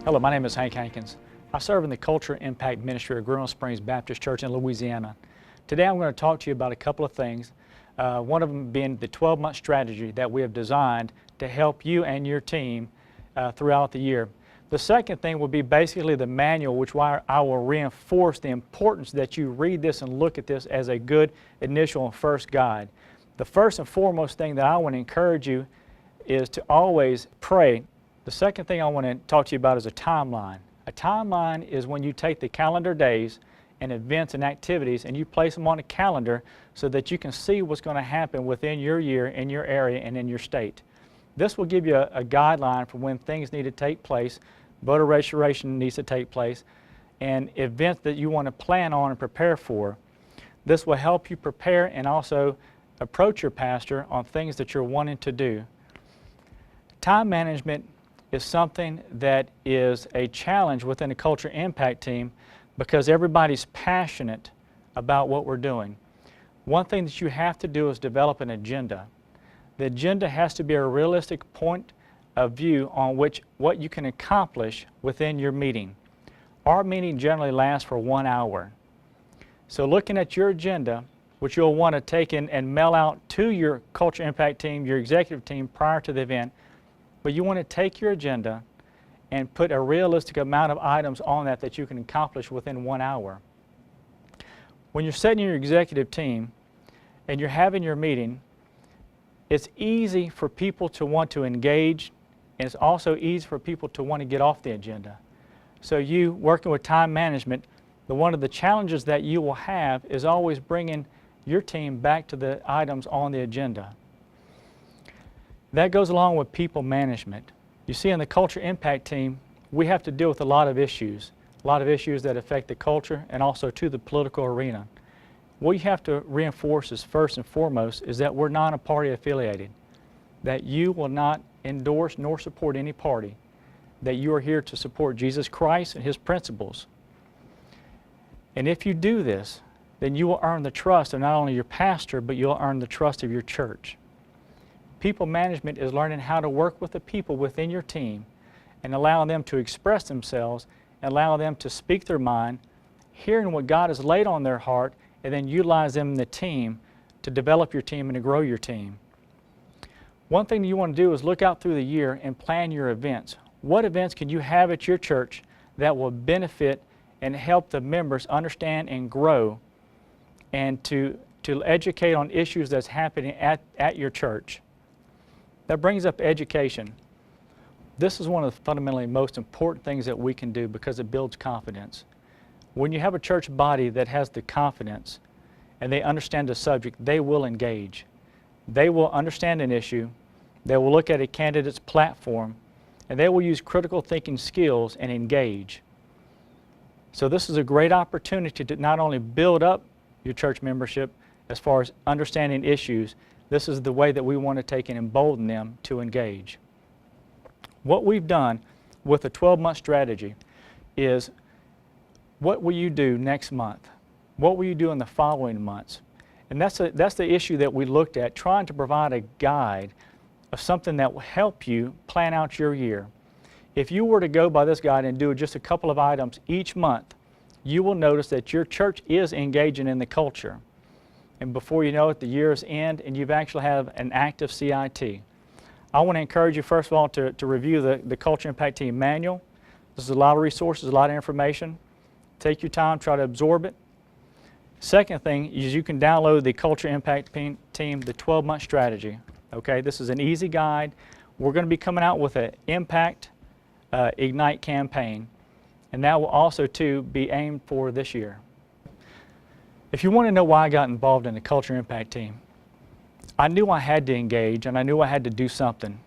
Hello, my name is Hank Hankins. I serve in the Culture Impact Ministry of Greenville Springs Baptist Church in Louisiana. Today I'm going to talk to you about a couple of things, one of them being the 12-month strategy that we have designed to help you and your team throughout the year. The second thing will be basically the manual, which I will reinforce the importance that you read this and look at this as a good initial and first guide. The first and foremost thing that I want to encourage you is to always pray. The second thing I want to talk to you about is a timeline. A timeline is when you take the calendar days and events and activities and you place them on a calendar so that you can see what's going to happen within your year, in your area, and in your state. This will give you a guideline for when things need to take place, voter registration needs to take place, and events that you want to plan on and prepare for. This will help you prepare and also approach your pastor on things that you're wanting to do. Time management is something that is a challenge within a culture impact team because everybody's passionate about what we're doing. One thing that you have to do is develop an agenda. The agenda has to be a realistic point of view on what you can accomplish within your meeting. Our meeting generally lasts for 1 hour. So looking at your agenda, which you'll want to take in and mail out to your culture impact team, your executive team prior to the event, but you want to take your agenda and put a realistic amount of items on that you can accomplish within 1 hour. When you're setting your executive team and you're having your meeting, it's easy for people to want to engage, and it's also easy for people to want to get off the agenda. So you, working with time management, one of the challenges that you will have is always bringing your team back to the items on the agenda. That goes along with people management. You see, in the culture impact team, we have to deal with a lot of issues that affect the culture and also to the political arena. What you have to reinforce is first and foremost is that we're not a party affiliated, that you will not endorse nor support any party, that you are here to support Jesus Christ and His principles. And if you do this, then you will earn the trust of not only your pastor, but you'll earn the trust of your church. People management is learning how to work with the people within your team and allowing them to express themselves, and allow them to speak their mind, hearing what God has laid on their heart, and then utilize them in the team to develop your team and to grow your team. One thing you want to do is look out through the year and plan your events. What events can you have at your church that will benefit and help the members understand and grow, and to educate on issues that's happening at your church? That brings up education. This is one of the fundamentally most important things that we can do because it builds confidence. When you have a church body that has the confidence and they understand the subject, they will engage. They will understand an issue, they will look at a candidate's platform, and they will use critical thinking skills and engage. So this is a great opportunity to not only build up your church membership as far as understanding issues, this is the way that we want to take and embolden them to engage. What we've done with a 12-month strategy is, what will you do next month? What will you do in the following months? And that's the issue that we looked at, trying to provide a guide of something that will help you plan out your year. If you were to go by this guide and do just a couple of items each month, you will notice that your church is engaging in the culture. And before you know it, the year's end and you've actually have an active CIT. I want to encourage you, first of all, to review the Culture Impact Team Manual. This is a lot of resources, a lot of information. Take your time, try to absorb it. Second thing is you can download the Culture Impact Team, the 12-month strategy. Okay, this is an easy guide. We're going to be coming out with an Impact Ignite campaign, and that will also, too, be aimed for this year. If you want to know why I got involved in the Culture Impact Team, I knew I had to engage and I knew I had to do something.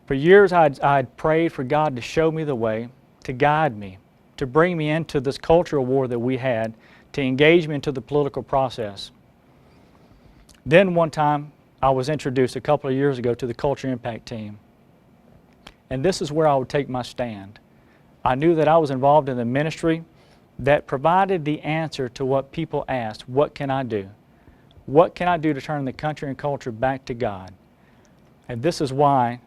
For years I'd prayed for God to show me the way, to guide me, to bring me into this cultural war that we had, to engage me into the political process. Then one time I was introduced a couple of years ago to the Culture Impact Team. And this is where I would take my stand. I knew that I was involved in the ministry that provided the answer to what people asked. What can I do? What can I do to turn the country and culture back to God? And this is why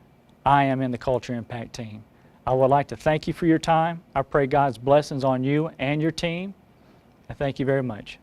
I am in the Culture Impact Team. I would like to thank you for your time. I pray God's blessings on you and your team. And thank you very much.